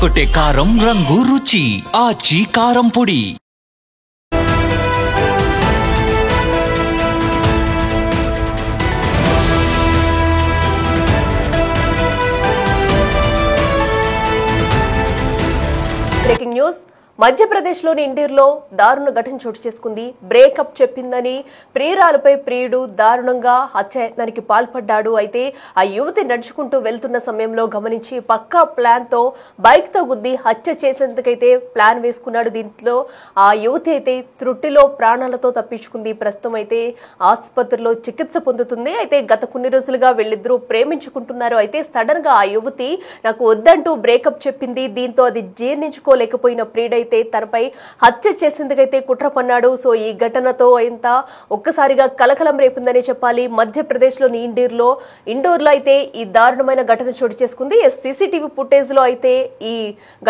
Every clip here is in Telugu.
అదరగొట్టే కారం రంగు రుచి ఆచి కారం పొడి. Breaking news. మధ్యప్రదేశ్లోని ఇండోర్లో దారుణ ఘటన చోటు చేసుకుంది. బ్రేకప్ చెప్పిందని ప్రియురాలపై ప్రియుడు దారుణంగా హత్యాయత్నానికి పాల్పడ్డాడు. అయితే ఆ యువతి నడుచుకుంటూ వెళ్తున్న సమయంలో గమనించి పక్కా ప్లాన్తో బైక్తో గుద్ది హత్య చేసేందుకైతే ప్లాన్ వేసుకున్నాడు. దీంట్లో ఆ యువతి అయితే త్రుటిలో ప్రాణాలతో తప్పించుకుంది. ప్రస్తుతం అయితే ఆసుపత్రిలో చికిత్స పొందుతుంది. అయితే గత కొన్ని రోజులుగా వీళ్ళిద్దరూ ప్రేమించుకుంటున్నారు. అయితే సడన్ గా ఆ యువతి నాకు వద్దంటూ బ్రేకప్ చెప్పింది. దీంతో అది జీర్ణించుకోలేకపోయిన ప్రియుడైతే తనపై హత్య చేసేందుకైతే కుట్ర పన్నాడు. సో ఈ ఘటనతో ఇంత ఒక్కసారిగా కలకలం రేపిందని చెప్పాలి. మధ్యప్రదేశ్లోని ఇండోర్లో అయితే ఈ దారుణమైన ఘటన చోటు చేసుకుంది. సీసీటీవీ ఫుటేజ్ లో అయితే ఈ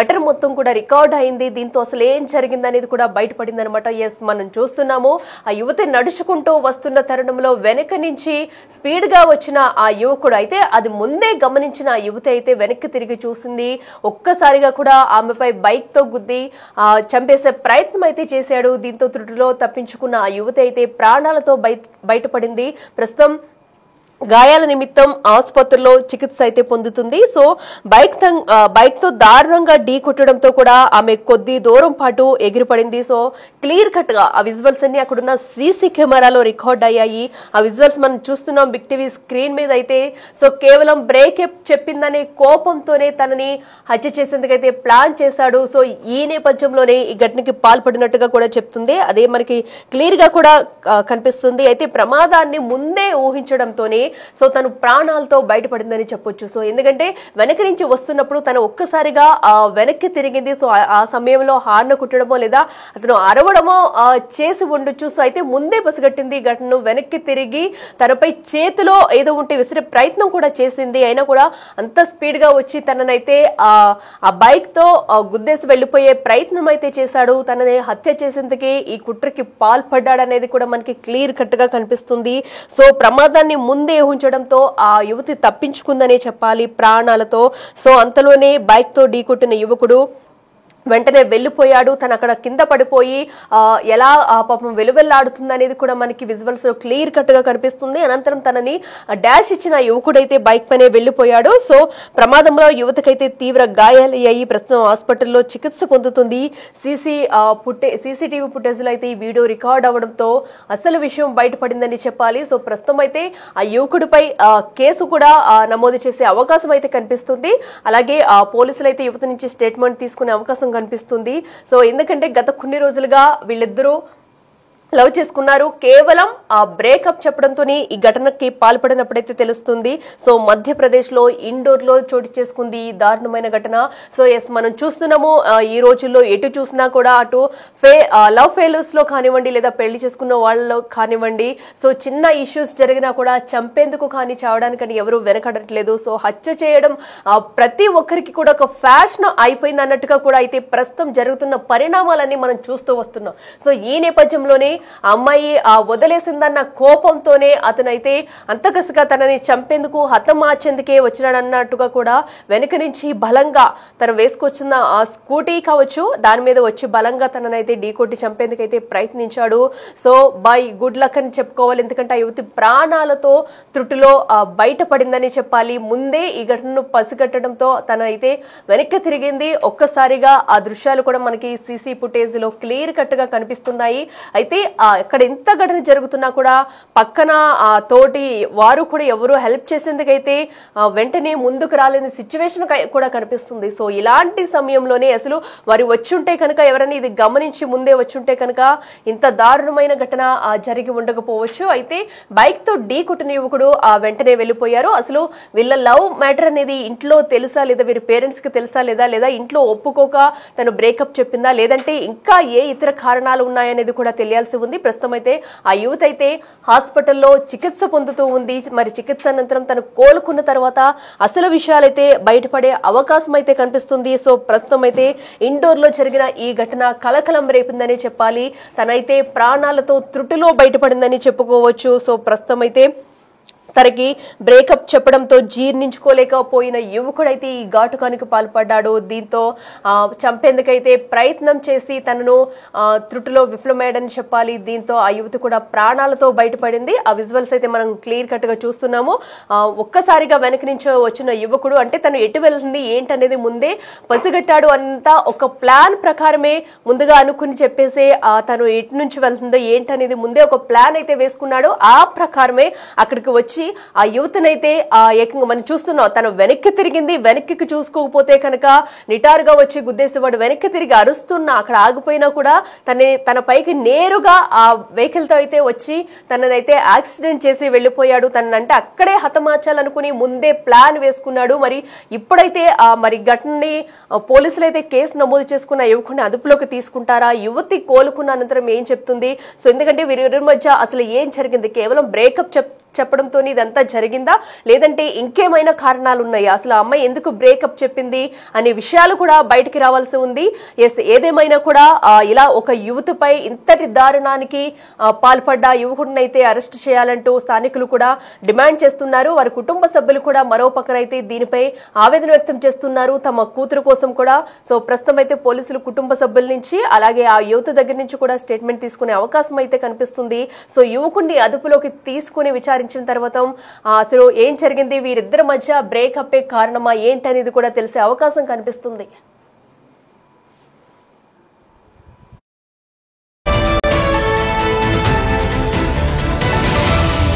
ఘటన మొత్తం కూడా రికార్డ్ అయింది. దీంతో అసలు ఏం జరిగిందనేది కూడా బయటపడింది అనమాట. మనం చూస్తున్నాము, ఆ యువతి నడుచుకుంటూ వస్తున్న తరుణంలో వెనక నుంచి స్పీడ్ గా వచ్చిన ఆ యువకుడు అయితే అది ముందే గమనించిన ఆ యువతి అయితే వెనక్కి తిరిగి చూసింది. ఒక్కసారిగా కూడా ఆమెపై బైక్ తో గుద్ది చంపేసే ప్రయత్నం అయితే చేశాడు. దీంతో త్రుటిలో తప్పించుకున్న ఆ యువతి అయితే ప్రాణాలతో బయటపడింది. ప్రస్తుతం గాయాల నిమిత్తం ఆసుపత్రిలో చికిత్స అయితే పొందుతుంది. సో బైక్ తో దారుణంగా ఢీ కొట్టడంతో కూడా ఆమె కొద్ది దూరం పాటు ఎగిరిపడింది. సో క్లియర్ కట్ గా ఆ విజువల్స్ అన్ని అక్కడున్న సీసీ కెమెరాలో రికార్డ్ అయ్యాయి. ఆ విజువల్స్ మనం చూస్తున్నాం బిగ్ టీవీ స్క్రీన్ మీద అయితే. సో కేవలం బ్రేక్ చెప్పిందనే కోపంతోనే తనని హత్య చేసేందుకైతే ప్లాన్ చేశాడు. సో ఈ నేపథ్యంలోనే ఈ ఘటనకి పాల్పడినట్టుగా కూడా చెప్తుంది. అదే మనకి క్లియర్ గా కూడా కనిపిస్తుంది. అయితే ప్రమాదాన్ని ముందే ఊహించడంతోనే సో తను ప్రాణాలతో బయటపడిందని చెప్పొచ్చు. సో ఎందుకంటే వెనక నుంచి వస్తున్నప్పుడు తను ఒక్కసారిగా వెనక్కి తిరిగింది. సో ఆ సమయంలో హార్న్ కుట్టడమో లేదా అతను అరవడమో చేసి ఉండొచ్చు. సో అయితే ముందే పసిగట్టింది ఘటనను. వెనక్కి తిరిగి తనపై చేతిలో ఏదో ఉంటే విసిరే ప్రయత్నం కూడా చేసింది. అయినా కూడా అంత స్పీడ్ గా వచ్చి తననైతే ఆ బైక్ తో గుద్దేసి వెళ్లిపోయే ప్రయత్నం అయితే చేశాడు. తనని హత్య చేసేందుకే ఈ కుట్రకి పాల్పడ్డాడనేది కూడా మనకి క్లియర్ కట్ గా కనిపిస్తుంది. సో ప్రమాదాన్ని ముందే ఊహించడంతో ఆ యువతి తప్పించుకుందనే చెప్పాలి ప్రాణాలతో. సో అంతలోనే బైక్ తో ఢీకొట్టిన యువకుడు వెంటనే వెళ్లిపోయాడు. తను అక్కడ కింద పడిపోయి ఎలా పాపం వెలువెల్లాడుతుంది అనేది కూడా మనకి విజువల్స్ లో క్లియర్ కట్ గా కనిపిస్తుంది. అనంతరం తనని డాష్ ఇచ్చిన యువకుడైతే బైక్ పైనే వెళ్లిపోయాడు. సో ప్రమాదంలో యువతకైతే తీవ్ర గాయాలయ్యాయి. ప్రస్తుతం హాస్పిటల్లో చికిత్స పొందుతుంది. సీసీటీవీ ఫుటేజ్ లో అయితే ఈ వీడియో రికార్డ్ అవడంతో అసలు విషయం బయటపడిందని చెప్పాలి. సో ప్రస్తుతం అయితే ఆ యువకుడిపై కేసు కూడా నమోదు చేసే అవకాశం అయితే కనిపిస్తుంది. అలాగే పోలీసులు అయితే యువత నుంచి స్టేట్మెంట్ తీసుకునే అవకాశం కనిపిస్తుంది. సో ఎందుకంటే గత కొన్ని రోజులుగా వీళ్ళిద్దరూ లవ్ చేసుకున్నారు. కేవలం ఆ బ్రేకప్ చెప్పడంతోనే ఈ ఘటనకి పాల్పడినప్పుడైతే తెలుస్తుంది. సో మధ్యప్రదేశ్ లో ఇండోర్ లో చోటు చేసుకుంది ఈ దారుణమైన ఘటన. సో మనం చూస్తున్నాము ఈ రోజుల్లో ఎటు చూసినా కూడా అటు లవ్ ఫెయిల్యూర్స్ లో కానివ్వండి లేదా పెళ్లి చేసుకున్న వాళ్ళలో కానివ్వండి, సో చిన్న ఇష్యూస్ జరిగినా కూడా చంపేందుకు కానీ చావడానికని ఎవరు వెనకడట్లేదు. సో హత్య చేయడం ప్రతి ఒక్కరికి కూడా ఒక ఫ్యాషన్ అయిపోయింది అన్నట్టుగా కూడా అయితే ప్రస్తుతం జరుగుతున్న పరిణామాలన్నీ మనం చూస్తూ వస్తున్నాం. సో ఈ నేపథ్యంలోనే అమ్మాయి వదిలేసిందన్న కోపంతోనే అతనైతే అంతకసగా తనని చంపేందుకు హతమార్చేందుకే వచ్చినాడన్నట్టుగా కూడా వెనక నుంచి బలంగా తను వేసుకొచ్చిన ఆ స్కూటీ కావచ్చు దాని మీద వచ్చి బలంగా తననైతే ఢీకొట్టి చంపేందుకైతే ప్రయత్నించాడు. సో బై గుడ్ లక్ అని చెప్పుకోవాలి. ఎందుకంటే ఆ యువతి ప్రాణాలతో త్రుటిలో బయటపడిందని చెప్పాలి. ముందే ఈ ఘటనను పసిగట్టడంతో తనైతే వెనక్కి తిరిగింది. ఒక్కసారిగా ఆ దృశ్యాలు కూడా మనకి సీసీ ఫుటేజ్ లో క్లియర్ కట్ గా కనిపిస్తున్నాయి. అయితే ఇక్కడ ఎంత ఘటన జరుగుతున్నా కూడా పక్కన తోటి వారు కూడా ఎవరు హెల్ప్ చేసేందుకైతే వెంటనే ముందుకు రాలేని సిచ్యువేషన్ కూడా కనిపిస్తుంది. సో ఇలాంటి సమయంలోనే అసలు వారు వచ్చుంటే కనుక ఎవరైనా ఇది గమనించి ముందే వచ్చుంటే కనుక ఇంత దారుణమైన ఘటన జరిగి ఉండకపోవచ్చు. అయితే బైక్ తో ఢీ కొట్టిన యువకుడు వెంటనే వెళ్లిపోయారు. అసలు వీళ్ళ లవ్ మ్యాటర్ అనేది ఇంట్లో తెలుసా లేదా వీరి పేరెంట్స్ కి తెలుసా లేదా ఇంట్లో ఒప్పుకోక తను బ్రేకప్ చెప్పిందా లేదంటే ఇంకా ఏ ఇతర కారణాలు ఉన్నాయనేది కూడా తెలియాల్సి ఉంది. ప్రస్తుతం అయితే ఆ యువత అయితే హాస్పిటల్లో చికిత్స పొందుతూ ఉంది. మరి చికిత్స అనంతరం తను కోలుకున్న తర్వాత అసలు విషయాలైతే బయటపడే అవకాశం అయితే కనిపిస్తుంది. సో ప్రస్తుతం అయితే ఇండోర్ లో జరిగిన ఈ ఘటన కలకలం రేపిందని చెప్పాలి. తనైతే ప్రాణాలతో త్రుటిలో బయటపడిందని చెప్పుకోవచ్చు. సో ప్రస్తుతం అయితే తనకి బ్రేకప్ చెప్పడంతో జీర్ణించుకోలేకపోయిన యువకుడైతే ఈ ఘాటుకానికి పాల్పడ్డాడు. దీంతో చంపేందుకైతే ప్రయత్నం చేసి తనను త్రుటిలో విఫలమయ్యాడని చెప్పాలి. దీంతో ఆ యువతి కూడా ప్రాణాలతో బయటపడింది. ఆ విజువల్స్ అయితే మనం క్లియర్ కట్ గా చూస్తున్నాము. ఒక్కసారిగా వెనక నుంచి వచ్చిన యువకుడు అంటే తను ఎటు వెళ్తుంది ఏంటనేది ముందే పసిగట్టాడు. అంతా ఒక ప్లాన్ ప్రకారమే ముందుగా అనుకుని చెప్పేసి తను ఎటు నుంచి వెళ్తుందో ఏంటనేది ముందే ఒక ప్లాన్ అయితే వేసుకున్నాడు. ఆ ప్రకారమే అక్కడికి వచ్చి ఆ యువతనైతే ఏకంగా మనం చూస్తున్నాం. తను వెనక్కి తిరిగింది. వెనక్కి చూసుకోకపోతే కనుక నిటారుగా వచ్చి గుద్దేసి వాడు వెనక్కి తిరిగి అరుస్తున్నా అక్కడ ఆగిపోయినా కూడా తన పైకి నేరుగా ఆ వెహికల్ తో అయితే వచ్చి తననైతే యాక్సిడెంట్ చేసి వెళ్లిపోయాడు. తనంటే అక్కడే హతమార్చాలనుకుని ముందే ప్లాన్ వేసుకున్నాడు. మరి ఇప్పుడైతే మరి ఘటనని పోలీసులు అయితే కేసు నమోదు చేసుకున్న యువకుడిని అదుపులోకి తీసుకుంటారా? యువతి కోలుకున్న అనంతరం ఏం చెప్తుంది? సో ఎందుకంటే వీరిద్దరి మధ్య అసలు ఏం జరిగింది? కేవలం బ్రేకప్ చెప్పడంతో ఇదంతా జరిగిందా, లేదంటే ఇంకేమైనా కారణాలు ఉన్నాయా? అసలు ఆ అమ్మాయి ఎందుకు బ్రేకప్ చెప్పింది అనే విషయాలు కూడా బయటికి రావాల్సి ఉంది. ఏదేమైనా కూడా ఇలా ఒక యువతిపై ఇంతటి దారుణానికి పాల్పడ్డ యువకుడిని అయితే అరెస్ట్ చేయాలంటూ స్థానికులు కూడా డిమాండ్ చేస్తున్నారు. వారి కుటుంబ సభ్యులు కూడా మరో పక్కనైతే దీనిపై ఆవేదన వ్యక్తం చేస్తున్నారు తమ కూతురు కోసం కూడా. సో ప్రస్తుతం అయితే పోలీసులు కుటుంబ సభ్యుల నుంచి అలాగే ఆ యువతి దగ్గర నుంచి కూడా స్టేట్మెంట్ తీసుకునే అవకాశం అయితే కనిపిస్తుంది. సో యువకుడిని అదుపులోకి తీసుకుని విచారించిన తర్వాత అసలు ఏం జరిగింది, వీరిద్దరి మధ్య బ్రేకప్ కారణమా ఏంటనేది కూడా తెలిసే అవకాశం కనిపిస్తుంది.